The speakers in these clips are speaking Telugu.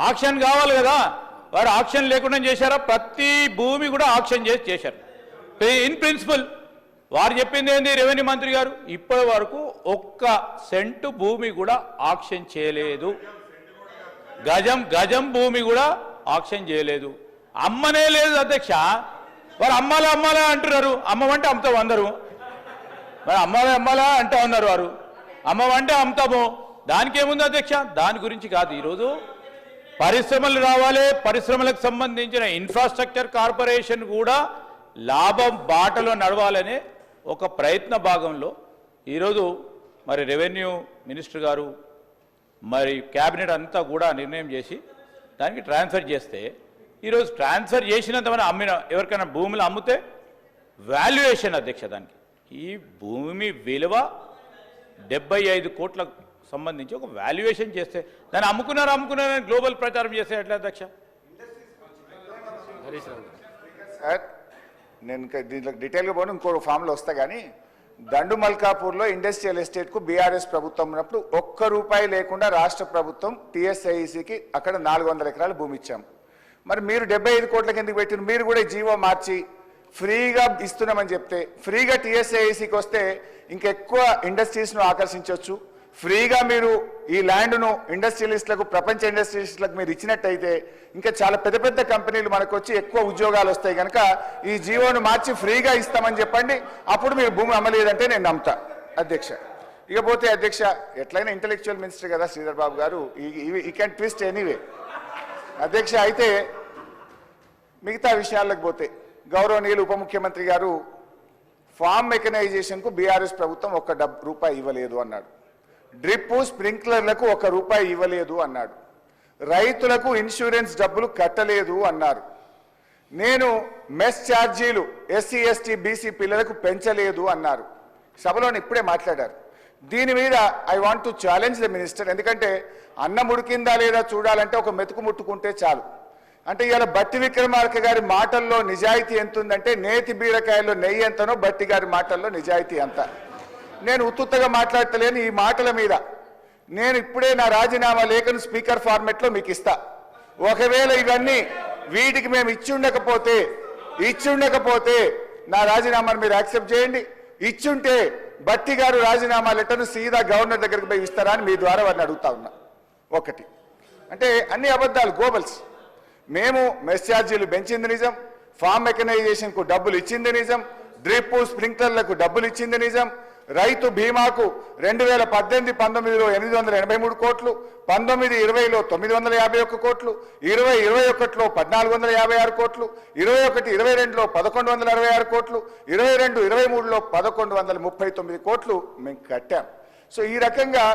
ఆక్షన్ కావాలి కదా, వారు ఆక్షన్ లేకుండా చేశారా? ప్రతి భూమి కూడా ఆక్షన్ చేశారు ఇన్ ప్రిన్సిపల్. వారు చెప్పింది ఏంది రెవెన్యూ మంత్రి గారు, ఇప్పటి వరకు ఒక్క సెంటు భూమి కూడా ఆక్షన్ చేయలేదు, గజం భూమి కూడా ఆక్షన్ చేయలేదు. అమ్మనే లేదు అధ్యక్ష. వారు అమ్మాలా అంటున్నారు. అమ్మమంటే అమ్ముతాం అందరూ, మరి అమ్మాలా అంటా ఉన్నారు వారు. అమ్మమంటే అమ్ముతాము, దానికేముంది అధ్యక్ష? దాని గురించి కాదు. ఈరోజు పరిశ్రమలు రావాలి, పరిశ్రమలకు సంబంధించిన ఇన్ఫ్రాస్ట్రక్చర్ కార్పొరేషన్ కూడా లాభం బాటలో నడవాలనే ఒక ప్రయత్న భాగంలో ఈరోజు మరి రెవెన్యూ మినిస్టర్ గారు మరి క్యాబినెట్ అంతా కూడా నిర్ణయం చేసి దానికి ట్రాన్స్ఫర్ చేస్తే, ఈరోజు ట్రాన్స్ఫర్ చేసినంత మనం ఎవరికైనా భూములు అమ్మితే వాల్యుయేషన్ అధ్యక్ష, దానికి ఈ భూమి విలువ 75 కోట్లకు సంబంధించి ఒక వాల్యుయేషన్ చేస్తే దాన్ని అమ్ముకున్నారని గ్లోబల్ ప్రచారం చేస్తే ఎట్లా అధ్యక్ష? సార్ నేను దీంట్లో డీటెయిల్గా పోను, ఇంకో ఫామ్లో వస్తా. కానీ దండు మల్కాపూర్లో ఇండస్ట్రియల్ ఎస్టేట్కు బీఆర్ఎస్ ప్రభుత్వం ఉన్నప్పుడు ఒక్క రూపాయి లేకుండా రాష్ట్ర ప్రభుత్వం టీఎస్ఐఈసీకి అక్కడ 400 ఎకరాల భూమి ఇచ్చాం. మరి మీరు 75 కోట్లకి ఎందుకు పెట్టిన? మీరు కూడా జీవో మార్చి ఫ్రీగా ఇస్తున్నామని చెప్తే, ఫ్రీగా టీఎస్ఐఈసీకి వస్తే ఇంకెక్కువ ఇండస్ట్రీస్ను ఆకర్షించవచ్చు. ఫ్రీగా మీరు ఈ ల్యాండ్ను ఇండస్ట్రియలిస్టులకు, ప్రపంచ ఇండస్ట్రియలిస్టులకు మీరు ఇచ్చినట్టయితే ఇంకా చాలా పెద్ద పెద్ద కంపెనీలు మనకు వచ్చి ఎక్కువ ఉద్యోగాలు వస్తాయి. కనుక ఈ జీవోను మార్చి ఫ్రీగా ఇస్తామని చెప్పండి, అప్పుడు మీరు భూమి అమ్మలేదంటే నేను నమ్ముతా అధ్యక్ష. ఇకపోతే అధ్యక్ష, ఎట్లయినా ఇంటెలెక్చువల్ మినిస్టర్ కదా శ్రీధర్ బాబు గారు, ఈ క్యాన్ ట్విస్ట్ ఎనీవే అధ్యక్ష. అయితే మిగతా విషయాలకు పోతే, గౌరవనీయులు ఉప ముఖ్యమంత్రి గారు ఫార్మ్ మెకనైజేషన్కు బీఆర్ఎస్ ప్రభుత్వం ₹1 ఇవ్వలేదు అన్నాడు. డ్రిప్ స్ప్రింక్లర్లకు ₹1 ఇవ్వలేదు అన్నాడు. రైతులకు ఇన్సూరెన్స్ డబ్బులు కట్టలేదు అన్నారు. నేను మెస్ ఛార్జీలు ఎస్సీ ఎస్టీ బీసీ పిల్లలకు పెంచలేదు అన్నారు. సభలో ఇప్పుడే మాట్లాడారు. దీని మీద I want to challenge the minister. ఎందుకంటే అన్నం ఉడికిందా లేదా చూడాలంటే ఒక మెతుకు ముట్టుకుంటే చాలు. అంటే ఇవాళ బట్టి విక్రమార్క గారి మాటల్లో నిజాయితీ ఎంత ఉందంటే నేతి బీరకాయల్లో నెయ్యి ఎంతనో బట్టి గారి మాటల్లో నిజాయితీ అంత. నేను ఉత్తుత్తగా మాట్లాడతలేను. ఈ మాటల మీద నేను ఇప్పుడే నా రాజీనామా లేఖను స్పీకర్ ఫార్మెట్లో మీకు ఇస్తా. ఒకవేళ ఇవన్నీ వీటికి మేము ఇచ్చుండకపోతే నా రాజీనామాను మీరు యాక్సెప్ట్ చేయండి. ఇచ్చుంటే బట్టి గారు రాజీనామా లెటర్ను సీదా గవర్నర్ దగ్గరికి పోయి ఇస్తారా అని మీ ద్వారా వారిని అడుగుతా ఉన్నా. ఒకటి అంటే అన్ని అబద్ధాలు, గోబల్స్. మేము మెస్ ఛార్జీలు పెంచింది నిజం, ఫార్మ్ మెకనైజేషన్కు డబ్బులు ఇచ్చింది నిజం, డ్రిప్ స్ప్రింక్లర్లకు డబ్బులు ఇచ్చింది నిజం, రైతు బీమాకు 2018-19లో 883 కోట్లు, 19-20లో 951 కోట్లు, 20-21లో 1456 కోట్లు, 21-22లో 1166 కోట్లు, 22-23లో 1139 కోట్లు మేము కట్టాం. సో ఈ రకంగా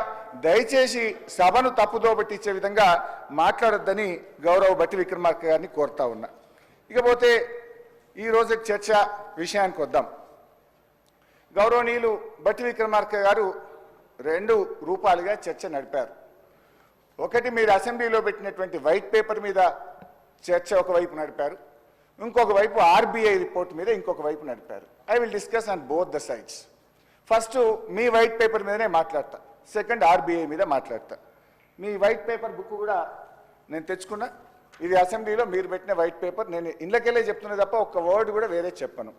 దయచేసి సభను తప్పుదో పట్టించే విధంగా మాట్లాడొద్దని గౌరవ బట్టి విక్రమార్క గారిని కోరుతా ఉన్నా. ఇకపోతే ఈరోజు చర్చ విషయానికి వద్దాం. గౌరవనీయులు బట్టి విక్రమార్క గారు 2 రూపాలుగా చర్చ నడిపారు. ఒకటి, మీరు అసెంబ్లీలో పెట్టినటువంటి వైట్ పేపర్ మీద చర్చ ఒకవైపు నడిపారు, ఇంకొక వైపు ఆర్బీఐ రిపోర్ట్ మీద ఇంకొక వైపు నడిపారు. I will discuss on both the sides. First me white paper మీదనే మాట్లాడతా, సెకండ్ ఆర్బీఐ మీద మాట్లాడతా. మీ వైట్ పేపర్ బుక్ కూడా నేను తెచ్చుకున్నా. ఇది అసెంబ్లీలో మీరు పెట్టిన వైట్ పేపర్. నేను ఇళ్ళకెళ్ళే చెప్తున్నా తప్ప ఒక్క వర్డ్ కూడా వేరే చెప్పను.